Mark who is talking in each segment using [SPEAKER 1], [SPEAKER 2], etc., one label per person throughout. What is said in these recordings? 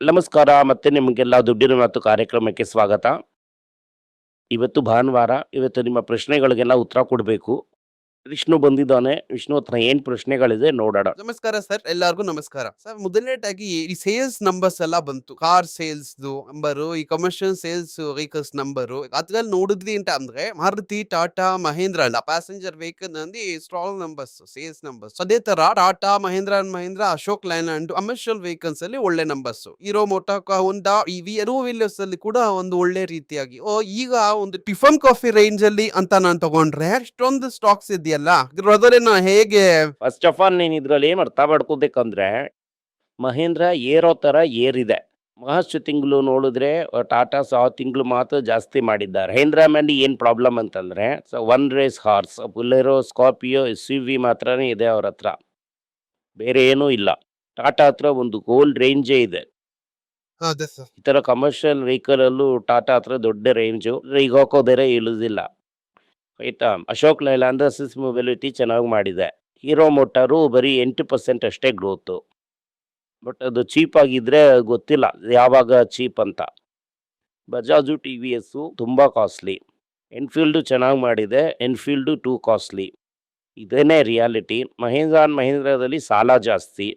[SPEAKER 1] ನಮಸ್ಕಾರ. ಮತ್ತೆ ನಿಮಗೆಲ್ಲ ದುಡ್ಡಿನ ಮಾತು ಕಾರ್ಯಕ್ರಮಕ್ಕೆ ಸ್ವಾಗತ. ಇವತ್ತು ಭಾನುವಾರ. ಇವತ್ತು ನಿಮ್ಮ ಪ್ರಶ್ನೆಗಳಿಗೆಲ್ಲ ಉತ್ತರ ಕೊಡಬೇಕು. ವಿಷ್ಣು ಬಂದಿದ್ದಾನೆ. ವಿಷ್ಣು ಹತ್ರ ಏನ್ ಪ್ರಶ್ನೆಗಳಿದೆ ನೋಡೋಣ.
[SPEAKER 2] ನಮಸ್ಕಾರ ಸರ್, ಎಲ್ಲಾರ್ಗೂ ನಮಸ್ಕಾರ. ಸರ್, ಮೊದಲನೇದಾಗಿ ಈ ಸೇಲ್ಸ್ ನಂಬರ್ಸ್ ಎಲ್ಲ ಬಂತು. ಕಾರ್ ಸೇಲ್ಸ್‌ದು ನಂಬರು, ಈ ಕಮರ್ಷಿಯಲ್ ಸೇಲ್ಸ್ ವೆಹಿಕಲ್ಸ್ ನಂಬರು. ಅದ್ರಲ್ಲಿ ನೋಡಿದ್ವಿ ಅಂತ ಅಂದ್ರೆ ಮಾರುತಿ, ಟಾಟಾ, ಮಹೇಂದ್ರ ಅಲ್ಲ ಪ್ಯಾಸೆಂಜರ್ ವೆಹಿಕಲ್ ನಲ್ಲಿ ಸ್ಟ್ರಾಂಗ್ ನಂಬರ್ಸ್, ಸೇಲ್ಸ್ ನಂಬರ್ಸ್. ಅದೇ ತರ Tata, Mahindra and Mahindra, Ashok Leyland commercial vehicles ಅಲ್ಲಿ ಒಳ್ಳೆ numbers. Hero MotoCorp, Honda, EV two wheelers ಅಲ್ಲಿ ಕೂಡ ಒಂದು ಒಳ್ಳೆ ರೀತಿಯಾಗಿ ಈಗ ಒಂದು ಟಿಫನ್ ಕಾಫಿ ರೇಂಜ್ ಅಲ್ಲಿ ಅಂತ ನಾನ್ ತಗೊಂಡ್ರೆ ಅಷ್ಟೊಂದು ಸ್ಟಾಕ್ಸ್ ಇದೆಯಲ್ಲ, ಅದ್ರೊಳಗಡೆ ಹೇಗೆ?
[SPEAKER 1] ಫಸ್ಟ್ ಆಫ್ ಆಲ್ ನೀನ್ ಇದ್ರಲ್ಲಿ ಏನ್ ಅರ್ಥ ಮಾಡ್ಕೋಬೇಕಂದ್ರೆ ಮಹೇಂದ್ರ ಏರೋ ತರ ಏರಿದೆ. ಮಾರ್ಚ್ ತಿಂಗಳು ನೋಡಿದ್ರೆ ಟಾಟಾ ತಿಂಗಳು ಮಾತ್ರ ಜಾಸ್ತಿ ಮಾಡಿದ್ದಾರೆ. ಮಹೇಂದ್ರ ಮೇಲೆ ಏನ್ ಪ್ರಾಬ್ಲಮ್ ಅಂತಂದ್ರೆ one race horse, Bolero, Scorpio, SUV ಮಾತ್ರನೇ ಇದೆ ಅವ್ರ ಹತ್ರ, ಬೇರೆ ಏನೂ ಇಲ್ಲ. ಟಾಟಾ ಹತ್ರ ಒಂದು ಗೋಲ್ಡ್ ರೇಂಜೇ ಇದೆ.
[SPEAKER 2] ಅದೇ ಸರ್.
[SPEAKER 1] ಈ ತರ ಕಮರ್ಷಿಯಲ್ ವೆಹಿಕಲ್ ಅಲ್ಲೂ ಟಾಟಾ ಹತ್ರ ದೊಡ್ಡ ರೇಂಜು. ಈಗ ಹೋಗೋ ಬೇರೆ ಇಳಿದಿಲ್ಲ, ಆಯ್ತಾ. ಅಶೋಕ್ ಲೈಲ್ಯಾಂಡ್ ಸಿಸ್ ಮೊಬಿಲಿಟಿ ಚೆನ್ನಾಗಿ ಮಾಡಿದೆ. ಹೀರೋ ಮೋಟಾರು ಬರೀ 8% ಅಷ್ಟೇ ಗ್ರೋತು. ಬಟ್ ಅದು ಚೀಪ್ ಆಗಿದ್ರೆ ಗೊತ್ತಿಲ್ಲ ಯಾವಾಗ ಚೀಪ್ ಅಂತ. ಬಜಾಜು TVS ತುಂಬಾ ಕಾಸ್ಟ್ಲಿ. ಎನ್ಫೀಲ್ಡು ಚೆನ್ನಾಗಿ ಮಾಡಿದೆ, ಎನ್ಫೀಲ್ಡು ಟೂ ಕಾಸ್ಟ್ಲಿ. ಇದೇನೇ ರಿಯಾಲಿಟಿ. ಮಹೇಂದ್ರದಲ್ಲಿ ಸಾಲ ಜಾಸ್ತಿ.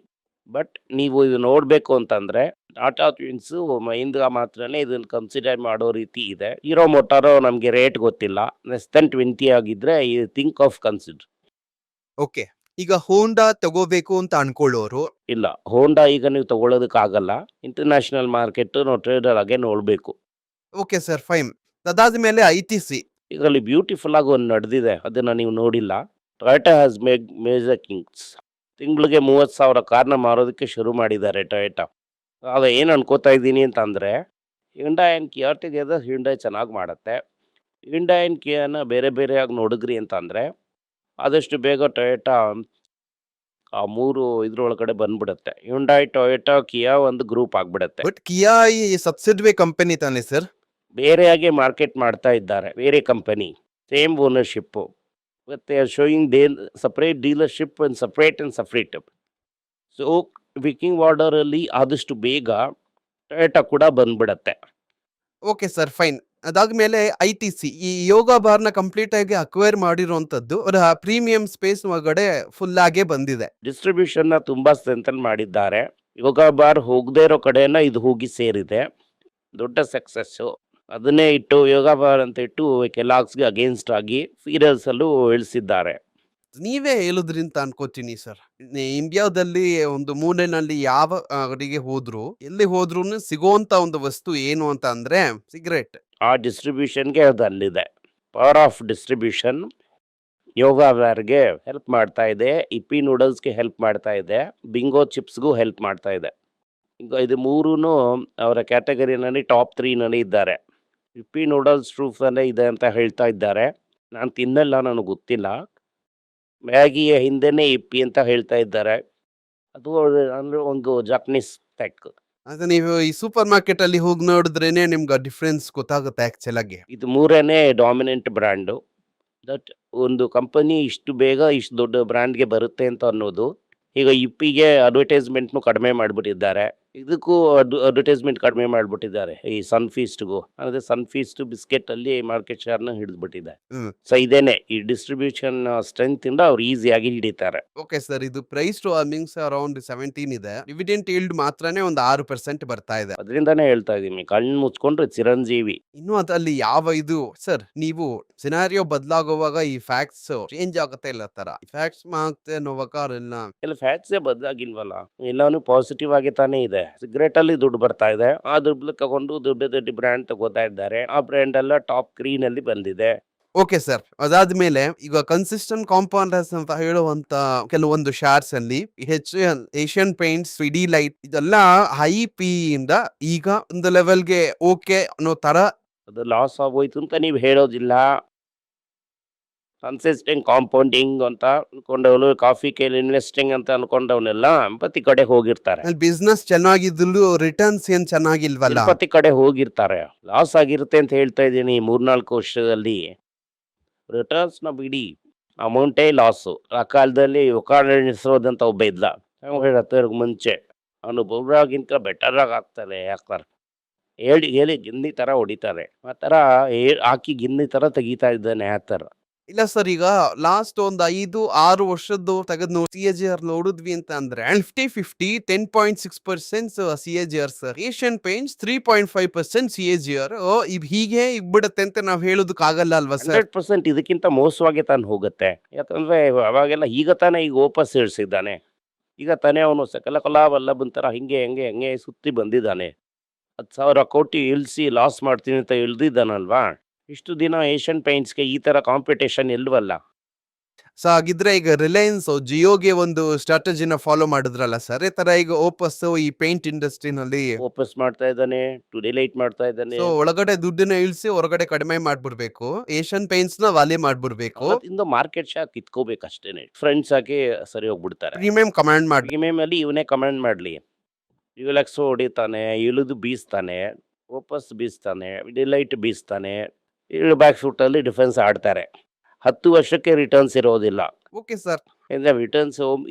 [SPEAKER 1] ಬಟ್ ನೀವು ಇದು ನೋಡಬೇಕು ಅಂತಂದ್ರೆ ಟಾಟಾ ಟ್ವಿನ್ಸು ಮಹೀಂದ್ರ ಮಾತ್ರನೇ ಇದನ್ನು ಕನ್ಸಿಡರ್ ಮಾಡೋ ರೀತಿ ಇದೆ. ಹೀರೋ ಮೋಟಾರು ನಮಗೆ ರೇಟ್ ಗೊತ್ತಿಲ್ಲ. ಲೆಸ್ ದೆನ್ 20 ಆಗಿದ್ರೆ ಥಿಂಕ್ ಆಫ್ ಕನ್ಸಿಡರ್.
[SPEAKER 2] ಓಕೆ. ಈಗ ಹೋಂಡಾ ತಗೋಬೇಕು ಅಂತ ಅನ್ಕೊಳ್ಳೋರು,
[SPEAKER 1] ಇಲ್ಲ, ಹೋಂಡಾ ಈಗ ನೀವು ತಗೊಳ್ಳೋದಕ್ಕಾಗಲ್ಲ. ಇಂಟರ್ನ್ಯಾಷನಲ್ ಮಾರ್ಕೆಟ್ ನಾವು ಟ್ರೇಡರ್ ಆಗಿ ನೋಡಬೇಕು.
[SPEAKER 2] Okay sir, fine. ಅದಾದ್ಮೇಲೆ ITC.
[SPEAKER 1] ಇದರಲ್ಲಿ ಬ್ಯೂಟಿಫುಲ್ ಆಗಿ ಒಂದು ನಡೆದಿದೆ, ಅದನ್ನು ನೀವು ನೋಡಿಲ್ಲ. Toyota has major Kings. ತಿಂಗಳಿಗೆ 30,000 ಕಾರ್ನ ಮಾರೋದಕ್ಕೆ ಶುರು ಮಾಡಿದ್ದಾರೆ ಟೊಯೋಟಾ. ಆಗ ಏನು ಅನ್ಕೋತಾ ಇದ್ದೀನಿ ಅಂತ ಅಂದರೆ Hyundai and Kiya together Hyundai ಚೆನ್ನಾಗಿ ಮಾಡುತ್ತೆ. ಹ್ಯುಂಡೈ ಆ್ಯಂಡ್ ಕಿಯಾನ ಬೇರೆ ಬೇರೆಯಾಗಿ ನೋಡಿದ್ರಿ ಅಂತ ಅಂದರೆ ಆದಷ್ಟು ಬೇಗ ಟೊಯೋಟಾ ಆ ಮೂರು ಇದ್ರೊಳಗಡೆ ಬಂದ್ಬಿಡುತ್ತೆ. ಹ್ಯುಂಡೈ, ಟೊಯೋಟಾ, ಕಿಯಾ ಒಂದು ಗ್ರೂಪ್ ಆಗಿಬಿಡುತ್ತೆ.
[SPEAKER 2] ಬಟ್ ಕಿಯಾ ಈ ಸಬ್ಸಿಡಿಯರಿ ಕಂಪನಿ ತಾನೆ ಸರ್?
[SPEAKER 1] ಬೇರೆಯಾಗಿ ಮಾರ್ಕೆಟ್ ಮಾಡ್ತಾ ಇದ್ದಾರೆ, ಬೇರೆ ಕಂಪನಿ, ಸೇಮ್ ಓನರ್ಶಿಪ್ಪು. ಮತ್ತು showing separate dealership and separate. So ವಿಕಿಂಗ್ ವಾರ್ಡರಲ್ಲಿ ಆದಷ್ಟು ಬೇಗ ಟೊಯೋಟಾ ಕೂಡ ಬಂದ್ಬಿಡತ್ತೆ.
[SPEAKER 2] Okay sir, fine. ಅದಾದ್ಮೇಲೆ ITC ಈ ಯೋಗ ಬಾರ್ನ ಕಂಪ್ಲೀಟ್ ಆಗಿ ಅಕ್ವೈರ್ ಮಾಡಿರುವಂತದ್ದು ಅವರ ಪ್ರೀಮಿಯಂ ಸ್ಪೇಸ್ ಒಳಗಡೆ ಫುಲ್ ಆಗೇ ಬಂದಿದೆ.
[SPEAKER 1] ಡಿಸ್ಟ್ರಿಬ್ಯೂಷನ್ನ ತುಂಬ ಸ್ಟ್ರೆಂಥನ್ ಮಾಡಿದ್ದಾರೆ. ಯೋಗ ಬಾರ್ ಹೋಗದೇ ಇರೋ ಕಡೆನ ಇದು ಹೋಗಿ ಸೇರಿದೆ, ದೊಡ್ಡ ಸಕ್ಸಸ್ಸು. ಅದನ್ನೇ ಇಟ್ಟು ಯೋಗ ಬಾರ್ ಅಂತ ಇಟ್ಟು ಕೆಲಾಗ್ಸ್ಗೆ ಅಗೇನ್ಸ್ಟ್ ಆಗಿ ಸೀರಿಯಲ್ಸಲ್ಲೂ ಇಳಿಸಿದ್ದಾರೆ.
[SPEAKER 2] ನೀವೇ ಹೇಳಿದ್ರಿ ಅಂತ ಅನ್ಕೋತೀನಿ ಸರ್. ಇಂಡಿಯಾದಲ್ಲಿ ಒಂದು ಮೂಲೆನಲ್ಲಿ ಯಾವ ಅಡಿಗೆ ಹೋದ್ರು, ಎಲ್ಲಿ ಹೋದ್ರೂನು ಸಿಗೋಂತ ಒಂದು ವಸ್ತು ಏನು ಅಂತ ಅಂದ್ರೆ ಸಿಗರೇಟ್.
[SPEAKER 1] ಆ ಡಿಸ್ಟ್ರಿಬ್ಯೂಷನ್ಗೆ ಅದು ಅಲ್ಲಿದೆ. ಪವರ್ ಆಫ್ ಡಿಸ್ಟ್ರಿಬ್ಯೂಷನ್ ಯೋಗ ಬಾರ್ಗೆ ಹೆಲ್ಪ್ ಮಾಡ್ತಾ ಇದೆ, ಇಪ್ಪಿ ನೂಡಲ್ಸ್ಗೆ ಹೆಲ್ಪ್ ಮಾಡ್ತಾ ಇದೆ, ಬಿಂಗೋ ಚಿಪ್ಸ್ಗೂ ಹೆಲ್ಪ್ ಮಾಡ್ತಾ ಇದೆ. ಈಗ ಇದು ಮೂರೂ ಅವರ ಕ್ಯಾಟಗರಿನಲ್ಲಿ ಟಾಪ್ 3ನಲ್ಲಿ ಇದ್ದಾರೆ. ಇಪ್ಪಿ ನೂಡಲ್ಸ್ ಟ್ರೂಫಲ್ಲೇ ಇದೆ ಅಂತ ಹೇಳ್ತಾ ಇದ್ದಾರೆ. ನಾನು ತಿನ್ನಲ್ಲ, ನನಗೆ ಗೊತ್ತಿಲ್ಲ. ಮ್ಯಾಗಿಯ ಹಿಂದೆನೇ ಇಪ್ಪಿ ಅಂತ ಹೇಳ್ತಾ ಇದ್ದಾರೆ. ಅದು ಅಂದರೆ ಒಂದು ಜಾಪನೀಸ್ ಟೆಕ್.
[SPEAKER 2] ಅದೇ ನೀವು ಈ ಸೂಪರ್ ಮಾರ್ಕೆಟ್ ಅಲ್ಲಿ ಹೋಗಿ ನೋಡಿದ್ರೇನೆ ನಿಮ್ಗೆ ಡಿಫ್ರೆನ್ಸ್ ಗೊತ್ತಾಗುತ್ತೆ ಆಕ್ಚುಲ್ ಆಗಿ.
[SPEAKER 1] ಇದು ಮೂರನೇ ಡಾಮಿನೆಂಟ್ ಬ್ರ್ಯಾಂಡು. ದಟ್ ಒಂದು ಕಂಪನಿ ಇಷ್ಟು ಬೇಗ ಇಷ್ಟು ದೊಡ್ಡ ಬ್ರ್ಯಾಂಡ್ಗೆ ಬರುತ್ತೆ ಅಂತ ಅನ್ನೋದು. ಈಗ ಇಪ್ಪಿಗೆ ಅಡ್ವರ್ಟೈಸ್ಮೆಂಟ್ನು ಕಡಿಮೆ ಮಾಡಿಬಿಟ್ಟಿದ್ದಾರೆ, ಇದಕ್ಕೂ ಅಡ್ವರ್ಟೈಸ್ಮೆಂಟ್ ಕಡಿಮೆ ಮಾಡಿಬಿಟ್ಟಿದ್ದಾರೆ. ಈ ಸನ್ಫೀಸ್ಟ್ಗೂ ಅಂದರೆ ಸನ್ಫೀಸ್ಟ್ ಬಿಸ್ಕೆಟಲ್ಲಿ ಮಾರ್ಕೆಟ್ ಶೇರ್ನ ಹಿಡಿದ್ಬಿಟ್ಟಿದೆ. ಸೊ ಇದೇನೆ ಈ ಡಿಸ್ಟ್ರಿಬ್ಯೂಷನ್ ಸ್ಟ್ರೆಂತ್ ಇಂದ ಅವ್ರು ಈಸಿಯಾಗಿ ಹಿಡಿತಾರೆ.
[SPEAKER 2] ಓಕೆ ಸರ್, ಇದು ಪ್ರೈಸ್ ಟು ಅರ್ನಿಂಗ್ಸ್ ಅರೌಂಡ್ 17 ಇದೆ. ಡಿವಿಡೆಂಟ್ ಈಲ್ಡ್ ಮಾತ್ರನೇ ಒಂದು 6% ಬರ್ತಾ ಇದೆ.
[SPEAKER 1] ಅದರಿಂದಾನೇ ಹೇಳ್ತಾ ಇದ್ದೀನಿ, ಕಣ್ಣು ಮುಚ್ಕೊಂಡ್ರೆ ಚಿರಂಜೀವಿ.
[SPEAKER 2] ಇನ್ನು ಅದಲ್ಲಿ ಯಾವ ಇದು ಸರ್, ನೀವು ಸಿನಾರಿಯೋ ಬದಲಾಗುವಾಗ ಈ ಫ್ಯಾಕ್ಟ್ಸ್ ಚೇಂಜ್ ಆಗುತ್ತೆ ಇಲ್ಲ ತರ ಫ್ಯಾಕ್ಟ್ಸ್ ಮಾಗುತ್ತೆ ಅನ್ನೋವಾಗ
[SPEAKER 1] ಎಲ್ಲ ಫ್ಯಾಟ್ಸೇ ಬದಲಾಗಿಲ್ವಲ್ಲ, ಎಲ್ಲಾನು ಪಾಸಿಟಿವ್ ಆಗಿ ತಾನೇ ಇದೆ. ಸಿಗರೇಟ್ ಅಲ್ಲಿ ದುಡ್ಡು ಬರ್ತಾ ಇದೆ, ಆ ದುಡ್ಡು ತಗೊಂಡು ದೊಡ್ಡ ಬ್ರ್ಯಾಂಡ್ ತಗೋತಾ ಇದ್ದಾರೆ. ಆ ಬ್ರ್ಯಾಂಡ್ ಎಲ್ಲ ಟಾಪ್ 3ನಲ್ಲಿ ಬಂದಿದೆ.
[SPEAKER 2] ಓಕೆ ಸರ್, ಅದಾದ್ಮೇಲೆ ಈಗ ಕನ್ಸಿಸ್ಟೆಂಟ್ ಕಾಂಪೌಂಡರ್ಸ್ ಅಂತ ಹೇಳುವಂತ ಕೆಲವೊಂದು ಶಾರ್ಟ್ಸ್ ಅಲ್ಲಿ HCL, ಏಷ್ಯನ್ ಪೇಂಟ್ಸ್, ಲೈಟ್ ಇದೆಲ್ಲ ಹೈ ಪಿ ಇಂದ ಈಗ ಒಂದು ಲೆವೆಲ್ಗೆ ಓಕೆ ಅನ್ನೋ ತರ.
[SPEAKER 1] ಅದು ಲಾಸ್ ಆಗೋಯ್ತು ಅಂತ ನೀವು ಹೇಳೋದಿಲ್ಲ. ಕನ್ಸಿಸ್ಟೆಂಟ್ ಕಾಂಪೌಂಡಿಂಗ್ ಅಂತ ಅನ್ಕೊಂಡವನು, ಕಾಫಿ ಕೇಳಿ ಇನ್ವೆಸ್ಟಿಂಗ್ ಅಂತ ಅನ್ಕೊಂಡವನೆಲ್ಲ ಎಂಪತಿ ಕಡೆ ಹೋಗಿರ್ತಾರೆ.
[SPEAKER 2] ಬಿಸ್ನೆಸ್ ಚೆನ್ನಾಗಿದ್ದು ರಿಟರ್ನ್ಸ್ ಏನ್ ಚೆನ್ನಾಗಿಲ್ವಲ್ಲ.
[SPEAKER 1] ಎಂಪತಿ ಕಡೆ ಹೋಗಿರ್ತಾರೆ. ಲಾಸ್ ಆಗಿರುತ್ತೆ ಅಂತ ಹೇಳ್ತಾ ಇದ್ದೀನಿ. 3-4 ವರ್ಷದಲ್ಲಿ ರಿಟರ್ನ್ಸ್ನ ಬಿಡಿ, ಅಮೌಂಟೇ ಲಾಸು. ಆ ಕಾಲದಲ್ಲಿ ಒಕಾರ್ಡ್ ಹೆಸರೋದಂತ ಒಬ್ಬ ಇದ್ದ, ಹೇಳತ್ತೆ ಮುಂಚೆ ಅವನು ಬುಮ್ರಾಗಿಂತ ಬೆಟರ್ ಆಗಿ ಆಗ್ತಾನೆ ಯಾಕರ್ ಹೇಳಿ ಹೇಳಿ ಗಿನ್ನಿ ತರ ಹೊಡಿತಾರೆ ಆ ತರ ಹಾಕಿ ಗಿನ್ನಿ ತರ ತೆಗಿತಾ ಇದ್ದಾನೆ ಆ ತರ.
[SPEAKER 2] ಇಲ್ಲ ಸರ್, ಈಗ ಲಾಸ್ಟ್ ಒಂದ್ 5-6 ವರ್ಷದ್ದು ತೆಗೆದು CAGR ನೋಡಿದ್ವಿ ಅಂತ ಅಂದ್ರೆ 50-50 10.6% CAGR sir. Asian paints 3.5% CAGR. ಹೀಗೆ ಇಗ್ಬಿಡತ್ತೆ ಅಂತ ನಾವ್ ಹೇಳೋದಕ್ಕಾಗಲ್ಲ ಅಲ್ವಾ ಸರ್?
[SPEAKER 1] 100% ಇದಕ್ಕಿಂತ ಮೋಸವಾಗಿ ತಾನು ಹೋಗುತ್ತೆ. ಯಾಕಂದ್ರೆ ಅವಾಗೆಲ್ಲ ಈಗ ತಾನೇ ಈಗ ಓಪಸ್ ಇಳಿಸಿದ್ದಾನೆ. ಈಗ ತಾನೇ ಅವನು ಸಕಲ ಕಲಾವಲ್ಲಭನ್ ತರ ಹಿಂಗೆ ಹೆಂಗೆ ಹೆಂಗೆ ಸುತ್ತಿ ಬಂದಿದ್ದಾನೆ. 10,000 ಕೋಟಿ ಇಳಿಸಿ ಲಾಸ್ ಮಾಡ್ತೀನಿ ಅಂತ ಇಳ್ದಿದ್ದಾನಲ್ವಾ. ಇಷ್ಟು ದಿನ ಏಷ್ಯನ್ ಪೇಂಟ್ಸ್ಗೆ ಈ ತರ ಕಾಂಪಿಟೇಷನ್ ಇಲ್ವಲ್ಲ.
[SPEAKER 2] ಸೊ ಹಾಗಿದ್ರೆ ಈಗ ರಿಲಯನ್ಸ್ ಜಿಯೋಗೆ ಒಂದು ಸ್ಟ್ರಾಟಜಿನ ಫಾಲೋ ಮಾಡಿದ್ರಲ್ಲ ಸರ್, ಈ ತರ ಈಗ ಓಪಸ್ ಈ ಪೇಂಟ್ ಇಂಡಸ್ಟ್ರಿನಲ್ಲಿ
[SPEAKER 1] ವಾಪಸ್ ಮಾಡ್ತಾ ಇದ್ದಾನೆ, ಟು ಡಿಲೈಟ್ ಮಾಡ್ತಾ ಇದ್ದಾನೆ.
[SPEAKER 2] ಸೊ ಒಳಗಡೆ ದುಡ್ಡನ್ನ ಇಳಿಸಿ ಹೊರಗಡೆ ಕಡಿಮೆ ಮಾಡ್ಬಿಡ್ಬೇಕು, ಏಷ್ಯನ್ ಪೇಂಟ್ಸ್ ನ ವಾಲೆ ಮಾಡ್ಬಿಡ್ಬೇಕು,
[SPEAKER 1] ಅವತ್ತಿಂದ ಮಾರ್ಕೆಟ್ ಶೇರ್ ಕಿತ್ಕೋಬೇಕಷ್ಟೇನೆ. ಫ್ರೆಂಡ್ಸ್ ಆಗಿ ಸರಿ ಹೋಗ್ಬಿಡ್ತಾರೆ.
[SPEAKER 2] ಪ್ರೀಮಿಯಂ ಕಮಾಂಡ್ ಮಾಡಿ.
[SPEAKER 1] ಪ್ರೀಮಿಯಂ ಅಲ್ಲಿ ಇವನೇ ಕಮೆಂಟ್ ಮಾಡ್ಲಿ, ಯುಎಲ್ಎಕ್ಸ್ ಹೊಡಿತಾನೆ, ಇಳಿದು ಬೀಸ್ತಾನೆ, ವಾಪಸ್ ಬೀಸ್ತಾನೆ, ಡಿಲೈಟ್ ಬೀಸ್ತಾನೆ, ಬ್ಯಾಕ್ ಫುಟ್ ಅಲ್ಲಿ ಡಿಫೆನ್ಸ್ ಆಡ್ತಾರೆ. 10 ವರ್ಷಕ್ಕೆ ರಿಟರ್ನ್ಸ್ ಇರೋದಿಲ್ಲ.
[SPEAKER 2] Okay sir.
[SPEAKER 1] ಅಂದ್ರೆ ರಿಟರ್ನ್ಸ್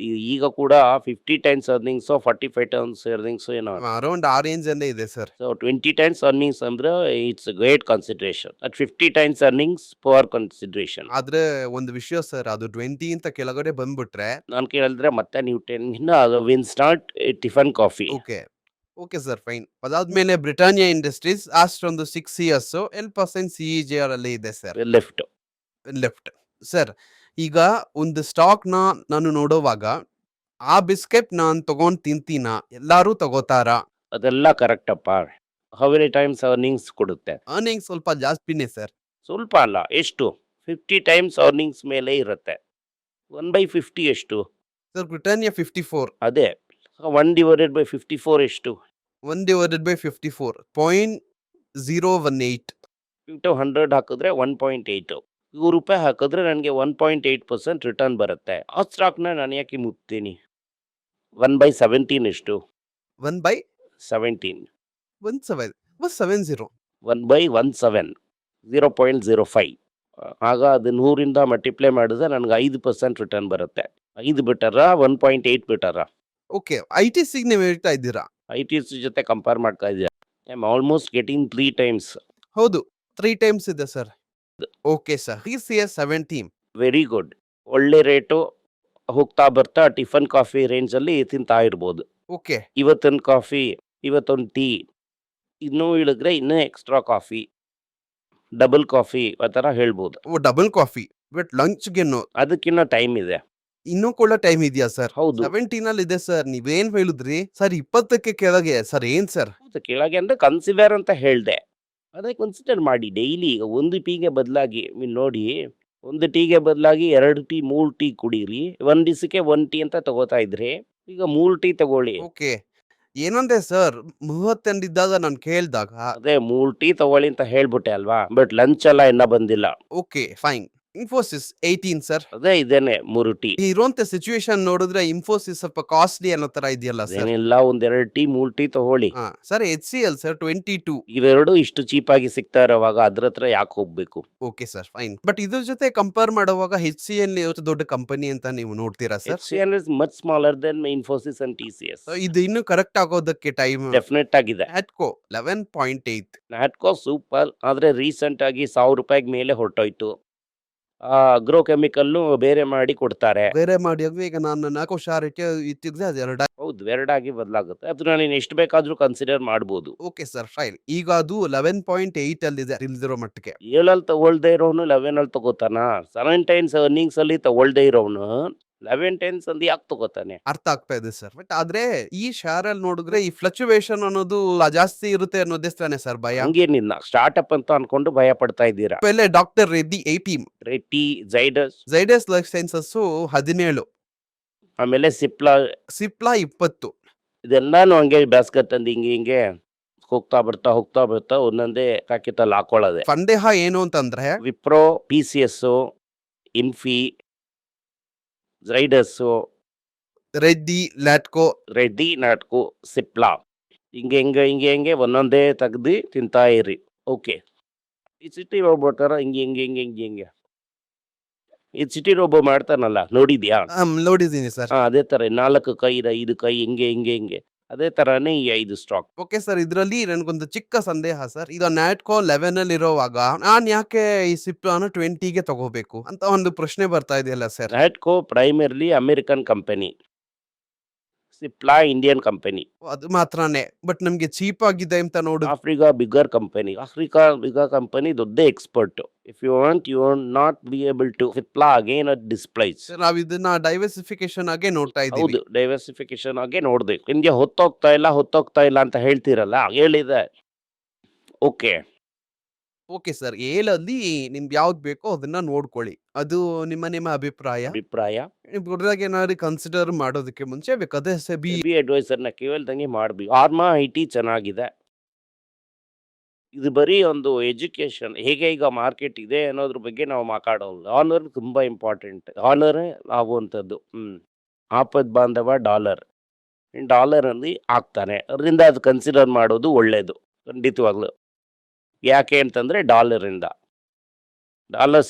[SPEAKER 1] ಈಗ ಕೂಡ 50 ಟೈಮ್ಸ್ ಅರ್ನಿಂಗ್ಸ್ 45 ಟೈಮ್ಸ್ ಅರ್ನಿಂಗ್ಸ್ ಏನೋ.
[SPEAKER 2] ಅರೌಂಡ್ ಆ ರೇಂಜ್ ಅಲ್ಲೇ ಇದೆ ಸರ್.
[SPEAKER 1] ಸೊ 20 ಟೈಮ್ಸ್ ಅರ್ನಿಂಗ್ಸ್ ಅಂದ್ರೆ it's great consideration. At 50 times earnings power consideration.
[SPEAKER 2] ಆದ್ರೆ ಒಂದು ವಿಷಯ ಸರ್, ಅದು 20 ಅಂತ ಕೆಳಗಡೆ ಬಂದ್ಬಿಟ್ರೆ
[SPEAKER 1] ನಾನು ಕೇಳಿದ್ರೆ ಮತ್ತೆ ನೀವು 10 ಅದು win start tiffin coffee.
[SPEAKER 2] Okay okay sir, fine. ಅದಾದ್ಮೇಲೆ ಬ್ರಿಟಾನಿಯಾ ಇಂಡಸ್ಟ್ರೀಸ್ ಅಷ್ಟೊಂದು 6 ಇಯರ್ಸ್ 12% CAGR ಅಲ್ಲಿ ಇದೆ ಸರ್.
[SPEAKER 1] Left
[SPEAKER 2] left sir. ಈಗ ಒಂದು ಸ್ಟಾಕ್ ನ ನಾನು ನೋಡುವಾಗ ಆ ಬಿಸ್ಕೆಟ್ ನಾನು ತಗೊಂಡ್ ತಿಂತೀನ, ಎಲ್ಲಾರು ತಗೋತಾರ?
[SPEAKER 1] ಅದೆಲ್ಲ ಕರೆಕ್ಟ್ ಅಪ್ಪ. ಹೌ ಮೆನಿ ಟೈಮ್ಸ್ ಅರ್ನಿಂಗ್ಸ್ ಕೊಡುತ್ತೆ?
[SPEAKER 2] ಅರ್ನಿಂಗ್ ಸ್ವಲ್ಪ ಜಾಸ್ತಿನೇ ಸರ್.
[SPEAKER 1] ಸ್ವಲ್ಪ ಅಲ್ಲ, ಎಷ್ಟು? 50 ಟೈಮ್ಸ್ ಅರ್ನಿಂಗ್ಸ್ ಮೇಲೆ ಇರುತ್ತೆ. 1/50 ಎಷ್ಟು?
[SPEAKER 2] Sir Britannia 54.
[SPEAKER 1] ಅದೇ 1/54 ಎಷ್ಟು?
[SPEAKER 2] 1/54 0.018.
[SPEAKER 1] ಇಂಟು 100 ಹಾಕಿದ್ರೆ 1.8. ₹100 ಹಾಕಿದ್ರೆ ನನಗೆ 1.8% ರಿಟರ್ನ್ ಬರುತ್ತೆ. ಆ ಸ್ಟಾಕ್ನ ನಾನು ಯಾಕೆ ಮುಟ್ತೀನಿ? 1/17 ಎಷ್ಟು?
[SPEAKER 2] 1/17
[SPEAKER 1] 17
[SPEAKER 2] 170
[SPEAKER 1] 1/17 0.05. ಆಗ ಅದು 100ರಿಂದ ಮಲ್ಟಿಪ್ಲೈ ಮಾಡಿದ್ರೆ ನನಗೆ 5% ರಿಟರ್ನ್ ಬರುತ್ತೆ. 5 ಬಿಟ್ಟರ 1.8 ಬಿಟ್ಟರ?
[SPEAKER 2] ಓಕೆ. ITC ನೀವು ಹೇಳ್ತಾ ಇದ್ದೀರಾ?
[SPEAKER 1] ITC ಜೊತೆ ಕಂಪೇರ್ ಮಾಡ್ತಾ ಇದ್ದೀರಾ? I am almost getting 3 times.
[SPEAKER 2] ಹೌದು, 3 ಟೈಮ್ಸ್ ಇದೆ sir. Okay sir. TCS 17.
[SPEAKER 1] Very good. ಒಳ್ಳೆ ರೇಟು. ಹೋಗ್ತಾ ಬರ್ತಾ ಟಿಫನ್ ಕಾಫಿ ರೇಂಜಲ್ಲಿ ತಿಂತಾ ಇರ್ಬೋದು.
[SPEAKER 2] ಓಕೆ.
[SPEAKER 1] ಇವತ್ತಿನ ಕಾಫಿ, ಇವತ್ತೊಂದು ಟೀ, ಇನ್ನೂ ಇಳಿದ್ರೆ ಇನ್ನೂ ಎಕ್ಸ್ಟ್ರಾ ಕಾಫಿ, ಡಬಲ್ ಕಾಫಿ ಆ ಥರ ಹೇಳ್ಬೋದು.
[SPEAKER 2] ಡಬಲ್ ಕಾಫಿ ಬಟ್ ಲಂಚ್ಗೆ
[SPEAKER 1] ಅದಕ್ಕಿನ್ನ ಟೈಮ್ ಇದೆ.
[SPEAKER 2] ಇನ್ನೂ ಕೂಡ ಟೈಮ್ ಇದೆಯಾ ಸರ್?
[SPEAKER 1] ಹೌದು.
[SPEAKER 2] 17 ಅಲ್ಲಿ ಇದೆ ಸರ್. ನೀವೇನ್ ಹೇಳಿದ್ರಿ ಸರ್? 20ಕ್ಕೆ ಕೆಳಗೆ ಸರ್. ಏನ್ ಸರ್?
[SPEAKER 1] ಕೆಳಗೆ ಅಂದ್ರೆ ಕನ್ಸಿಡರ್ ಅಂತ ಹೇಳ್ದೆ. ಅದೇ ಕನ್ಸಿಡರ್ ಮಾಡಿ ಡೈಲಿ. ಈಗ 1 ಟೀಗೆ ಬದಲಾಗಿ ನೋಡಿ, 1 ಟೀಗೆ ಬದಲಾಗಿ 2 ಟೀ 3 ಟೀ ಕುಡೀರಿ. 1 ದಿವಸಕ್ಕೆ 1 ಟೀ ಅಂತ ತಗೋತಾ ಇದ್ರಿ, ಈಗ 3 ಟೀ ತಗೊಳ್ಳಿ.
[SPEAKER 2] ಓಕೆ. ಏನಂದ್ರೆ ಸರ್, 32 ಇದ್ದಾಗ ನಾನು ಕೇಳಿದಾಗ
[SPEAKER 1] ಅದೇ 3 ಟೀ ತಗೊಳ್ಳಿ ಅಂತ ಹೇಳ್ಬಿಟ್ಟೆ ಅಲ್ವಾ. ಬಟ್ ಲಂಚ್ ಎಲ್ಲ ಇನ್ನ ಬಂದಿಲ್ಲ.
[SPEAKER 2] Okay fine. Infosys 18 sir.
[SPEAKER 1] ಅದೇ ಇದೇನೆ 3 ಟೀ.
[SPEAKER 2] ಇರುವಂತ ಸಿಚುವೇಶನ್ ನೋಡಿದ್ರೆ ಇನ್ಫೋಸಿಸ್ ಸ್ವಲ್ಪ ಕಾಸ್ಟ್ಲಿ ಅನ್ನೋ ತರ ಇದೆಯಲ್ಲ ಸರ್?
[SPEAKER 1] ಏನಿಲ್ಲ, 1-2 ಟೀ 3 ಟೀ ತಗೊಳ್ಳಿ.
[SPEAKER 2] Sir HCL sir 22.
[SPEAKER 1] ಇವೆರಡು ಇಷ್ಟು ಚೀಪ್ ಆಗಿ ಸಿಗ್ತಾ ಇರೋವಾಗ ಅದ್ರ ಹತ್ರ ಯಾಕೆ ಹೋಗ್ಬೇಕು?
[SPEAKER 2] Okay sir, fine. ಬಟ್ ಇದ್ರ ಜೊತೆ ಕಂಪೇರ್ ಮಾಡುವಾಗ HCL ದೊಡ್ಡ ಕಂಪನಿ ಅಂತ ನೀವು ನೋಡ್ತೀರಾ sir?
[SPEAKER 1] HCL is much smaller than Infosys and TCS.
[SPEAKER 2] ಇದು ಇನ್ನು ಕರೆಕ್ಟ್ ಆಗೋದಕ್ಕೆ ಟೈಮ್
[SPEAKER 1] ಡೆಫಿನೆಟ್ ಆಗಿದೆ.
[SPEAKER 2] ಹ್ಯಾಟ್ಕೋ 11.8.
[SPEAKER 1] ನ್ಯಾಟ್ಕೋ ಸೂಪರ್, ಆದ್ರೆ ರೀಸೆಂಟ್ ಆಗಿ ₹1,000 ಮೇಲೆ ಹೊರಟೋಯ್ತು. ಅಗ್ರೋ ಕೆಮಿಕಲ್ಲು ಬೇರೆ ಮಾಡಿ ಕೊಡ್ತಾರೆ.
[SPEAKER 2] ಬೇರೆ ಮಾಡಿ ಈಗ ನಾನು 4 ಶಾರಕ್ಕೆ ಇತ್ತಿದ್ರೆ ಅದು 2.
[SPEAKER 1] ಹೌದು, 2 ಆಗಿ ಬದಲಾಗುತ್ತೆ. ಅದನ್ನ ನೀನು ಎಷ್ಟು ಬೇಕಾದ್ರೂ ಕನ್ಸಿಡರ್ ಮಾಡ್ಬೋದು.
[SPEAKER 2] Okay sir, fine. ಈಗ ಅದು 11.8 ಅಲ್ಲಿ ಇದೆ ಇಲ್ದಿರೋ ಮಟ್ಟಿಗೆ.
[SPEAKER 1] 7 ತಗೊಳ್ದೇ ಇರೋನು 11 ಅಲ್ಲಿ ತಗೋತಾನ? 7 ಟೈಮ್ಸ್ ಅರ್ನಿಂಗ್ಸ್ ಅಲ್ಲಿ ತಗೊಳ್ದೇ ಇರೋನು 11 ಟೈಮ್ಸ್ ಅಲ್ಲಿ ಯಾಕೆ ತಗೋತಾನೆ?
[SPEAKER 2] ಅರ್ಥ ಆಗ್ತಾ ಇದೆ ಸರ್. ಬಟ್ ಆದ್ರೆ ಈ ಶೇರ್ ಅಲ್ಲಿ ನೋಡಿದ್ರೆ ಈ ಫ್ಲಕ್ಚುಯೇಷನ್ ಅನ್ನೋದು ಜಾಸ್ತಿ ಇರುತ್ತೆ ಅನ್ನೋದೇ ತಾನೆ ಸರ್ ಭಯ?
[SPEAKER 1] ಹಂಗೇನಿಲ್ಲ, ಸ್ಟಾರ್ಟ್ಅಪ್ ಅಂತ ಅನ್ಕೊಂಡು ಭಯ ಪಡ್ತಾ ಇದ್ದೀರಾ.
[SPEAKER 2] Doctor Reddy 18.
[SPEAKER 1] Reddy,
[SPEAKER 2] Zydus life sciences 17.
[SPEAKER 1] ಆಮೇಲೆ ಸಿಪ್ಲಾ
[SPEAKER 2] 20.
[SPEAKER 1] ಇದೆಲ್ಲಾನು ಹಂಗೆ ಬ್ಯಾಸ್ಕೆಟ್ ತಂದು ಹಿಂಗೆ ಹೋಗ್ತಾ ಬರ್ತಾ ಒಂದೊಂದೇ ಪ್ಯಾಕೆಟ್ ಅಲ್ಲಿ ಹಾಕೊಳ್ಳೋದೆ.
[SPEAKER 2] ಸಂದೇಹ ಏನು ಅಂತಂದ್ರೆ
[SPEAKER 1] ವಿಪ್ರೋ, PCS, ಇನ್ಫಿ, ಝೈಡಸ್,
[SPEAKER 2] ರೆಡ್ಡಿ,
[SPEAKER 1] ನಾಟ್ಕೋ, ಸಿಪ್ಲಾ, ಹಿಂಗೆ ಒಂದೊಂದೇ ತೆಗ್ದು ತಿಂತಾ ಇರಿ. ಓಕೆ. ಈ ಸಿಟಿ ರೋಬೋ ತರ ಹಿಂಗೆ ಈ ಸಿಟಿ ರೋಬೋ ಮಾಡ್ತಾನಲ್ಲ, ನೋಡಿದ್ಯಾ?
[SPEAKER 2] ನೋಡಿದೀನಿ ಸರ್.
[SPEAKER 1] ಅದೇ ತರ 4 ಕೈ 5 ಕೈ ಹಿಂಗೆ ಅದೇ ತರಾನೇ ಈ 5 ಸ್ಟಾಕ್.
[SPEAKER 2] Okay sir. ಇದರಲ್ಲಿ ನನಗೊಂದು ಚಿಕ್ಕ ಸಂದೇಹ ಸರ್. ಈಗ ನ್ಯಾಟ್ಕೋ 11 ಅಲ್ಲಿ ಇರೋವಾಗ ನಾನ್ ಯಾಕೆ ಈ ಸಿಪ್ಲಾನ 20ಗೆ ತಗೋಬೇಕು ಅಂತ ಒಂದು ಪ್ರಶ್ನೆ ಬರ್ತಾ ಇದೆಯಲ್ಲ sir.
[SPEAKER 1] Natco primarily American company, Cipla Indian company.
[SPEAKER 2] ಅದು ಮಾತ್ರನೇ. ಬಟ್ ನಮ್ಗೆ ಚೀಪ್ ಆಗಿದೆ ಅಂತ ನೋಡಿದ್ರೆ
[SPEAKER 1] ಆಫ್ರಿಕಾ ಬಿಗರ್ ಕಂಪನಿ ದೊಡ್ಡ expert. If you want you will not be able to Cipla again at displace.
[SPEAKER 2] Sir ನಾವ್ ಇದನ್ನ ಡೈವರ್ಸಿಫಿಕೇಶನ್ ಆಗಿ ನೋಡ್ತಾ ಇದೀವಿ.
[SPEAKER 1] ಹೌದು, ಡೈವರ್ಸಿಫಿಕೇಶನ್ ಆಗಿ ನೋಡ್ಬೇಕು. ನಿಮ್ಗೆ ಹೊತ್ತೋಗ್ತಾ ಇಲ್ಲ ಅಂತ ಹೇಳ್ತೀರಲ್ಲ, ಹೇಳಿದೆ. Okay
[SPEAKER 2] okay sir. ಏಳಲ್ಲಿ ನಿಮ್ಗೆ ಯಾವ್ದು ಬೇಕೋ ಅದನ್ನ ನೋಡ್ಕೊಳ್ಳಿ. ಅದು ನಿಮ್ಮ ಅಭಿಪ್ರಾಯ. ಕೊಡದಾಗ ಏನಾದ್ರು ಕನ್ಸಿಡರ್ ಮಾಡೋದಕ್ಕೆ ಮುಂಚೆ ಬೇಕಾದ್ರೆ ಸೆಬಿ
[SPEAKER 1] ಬಿ ಅಡ್ವೈಸರ್ನ ಕೇಳ್ದಂಗೆ ಮಾಡ್ಬೇಕು. ಆರ್ಮಾ ಐಟಿ ಚೆನ್ನಾಗಿದೆ. ಇದು ಬರೀ ಒಂದು ಎಜುಕೇಶನ್, ಹೇಗೆ ಈಗ ಮಾರ್ಕೆಟ್ ಇದೆ ಅನ್ನೋದ್ರ ಬಗ್ಗೆ ನಾವು ಮಾತಾಡೋಲ್ಲ. ಡಾಲರ್ ತುಂಬಾ ಇಂಪಾರ್ಟೆಂಟ್. ಡಾಲರ್ ಆಗುವಂಥದ್ದು ಆಪದ್ ಬಾಂಧವ ಡಾಲರ್ ಅಲ್ಲಿ ಆಗ್ತಾನೆ. ಅದರಿಂದ ಅದು ಕನ್ಸಿಡರ್ ಮಾಡೋದು ಒಳ್ಳೇದು ಖಂಡಿತವಾಗ್ಲು. ಯಾಕೆ ಅಂತಂದ್ರೆ ಡಾಲರ್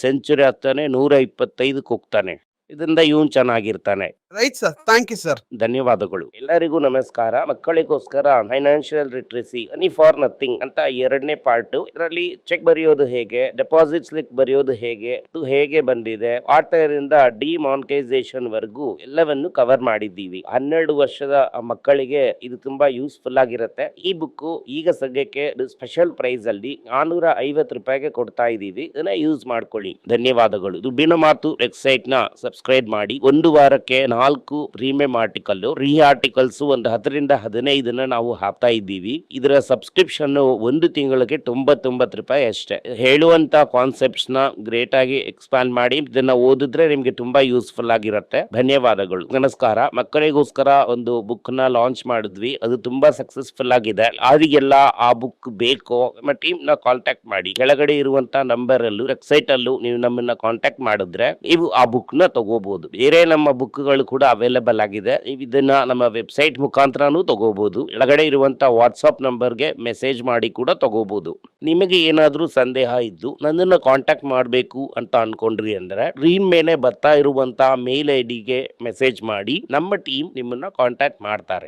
[SPEAKER 1] ಸೆಂಚುರಿ ಆಗ್ತಾನೆ, 125ಕ್ಕೆ ಹೋಗ್ತಾನೆ. ಇದರಿಂದ ಇವನ್ ಚೆನ್ನಾಗಿರ್ತಾನೆ.
[SPEAKER 2] Right sir. Thank you sir.
[SPEAKER 1] ಧನ್ಯವಾದಗಳು. ಎಲ್ಲರಿಗೂ ನಮಸ್ಕಾರ. ಮಕ್ಕಳಿಗೋಸ್ಕರ financial literacy money for nothing ಅಂತ 2ನೇ ಪಾರ್ಟ್. ಇದರಲ್ಲಿ ಚೆಕ್ ಬರೆಯೋದು ಹೇಗೆ, ಡೆಪಾಸಿಟ್ ಸ್ಲಿಪ್ ಬರೆಯೋದು ಹೇಗೆ, ಇದು ಹೇಗೆ ಬಂದಿದೆ, ಆಟರಿಂದ ಡಿಮಾನಿಟೈಸೇಷನ್ ವರೆಗೂ ಎಲ್ಲವನ್ನು ಕವರ್ ಮಾಡಿದ್ದೀವಿ. 12 ವರ್ಷದ ಮಕ್ಕಳಿಗೆ ಇದು ತುಂಬಾ ಯೂಸ್ಫುಲ್ ಆಗಿರುತ್ತೆ. ಈ ಬುಕ್ ಈಗ ಸದ್ಯಕ್ಕೆ ಸ್ಪೆಷಲ್ ಪ್ರೈಸ್ ಅಲ್ಲಿ 450 ರೂಪಾಯಿಗೆ ಕೊಡ್ತಾ ಇದ್ದೀವಿ. ಇದನ್ನ ಯೂಸ್ ಮಾಡ್ಕೊಳ್ಳಿ. ಧನ್ಯವಾದಗಳು. ದುಡ್ಡಿನ ಮಾತು ವೆಬ್ಸೈಟ್ ನ ಸಬ್ಸ್ಕ್ರೈಬ್ ಮಾಡಿ. ಒಂದು ವಾರಕ್ಕೆ 4 ಪ್ರೀಮಿಯಂ ಆರ್ಟಿಕಲ್, ಆರ್ಟಿಕಲ್ಸ್ ಒಂದು 10ರಿಂದ 15 ನಾವು ಹಾಕ್ತಾ ಇದ್ದೀವಿ. ಇದರ ಸಬ್ಸ್ಕ್ರಿಪ್ಷನ್ 1 ತಿಂಗಳಿಗೆ 99 ರೂಪಾಯಿ ಅಷ್ಟೇ. ಹೇಳುವಂತ ಕಾನ್ಸೆಪ್ಟ್ಸ್ ನ ಗ್ರೇಟ್ ಆಗಿ ಎಕ್ಸ್ಪ್ಯಾಂಡ್ ಮಾಡಿ. ಇದನ್ನ ಓದಿದ್ರೆ ನಿಮ್ಗೆ ತುಂಬಾ ಯೂಸ್ಫುಲ್ ಆಗಿರುತ್ತೆ. ಧನ್ಯವಾದಗಳು. ನಮಸ್ಕಾರ. ಮಕ್ಕಳಿಗೋಸ್ಕರ ಒಂದು ಬುಕ್ ನ ಲಾಂಚ್ ಮಾಡಿದ್ವಿ. ಅದು ತುಂಬಾ ಸಕ್ಸಸ್ಫುಲ್ ಆಗಿದೆ. ಯಾರಿಗೆಲ್ಲ ಆ ಬುಕ್ ಬೇಕೋ ನಮ್ಮ ಟೀಮ್ ನ ಕಾಂಟ್ಯಾಕ್ಟ್ ಮಾಡಿ. ಕೆಳಗಡೆ ಇರುವಂತ ನಂಬರ್ ಅಲ್ಲೂ ವೆಬ್ಸೈಟ್ ಅಲ್ಲೂ ನೀವು ನಮ್ಮನ್ನ ಕಾಂಟ್ಯಾಕ್ಟ್ ಮಾಡಿದ್ರೆ ನೀವು ಆ ಬುಕ್ ನ ತಗೋಬಹುದು. ಬೇರೆ ನಮ್ಮ ಬುಕ್ಗಳು ಕೂಡ ಅವೈಲೇಬಲ್ ಆಗಿದೆ. ನೀವು ಇದನ್ನ ನಮ್ಮ ವೆಬ್ಸೈಟ್ ಮುಖಾಂತರನೂ ತಗೋಬಹುದು. ಕೆಳಗಡೆ ಇರುವಂತ ವಾಟ್ಸ್ಆಪ್ ನಂಬರ್ಗೆ ಮೆಸೇಜ್ ಮಾಡಿ ಕೂಡ ತಗೋಬಹುದು. ನಿಮಗೆ ಏನಾದ್ರೂ ಸಂದೇಹ ಇದ್ದು ನನ್ನನ್ನು ಕಾಂಟ್ಯಾಕ್ಟ್ ಮಾಡಬೇಕು ಅಂತ ಅನ್ಕೊಂಡ್ರಿ ಅಂದ್ರೆ ಸ್ಕ್ರೀನ್ ಮೇಲೆ ಬರ್ತಾ ಇರುವಂತ ಮೇಲ್ ಐಡಿಗೆ ಮೆಸೇಜ್ ಮಾಡಿ. ನಮ್ಮ ಟೀಮ್ ನಿಮ್ಮನ್ನ ಕಾಂಟ್ಯಾಕ್ಟ್ ಮಾಡ್ತಾರೆ.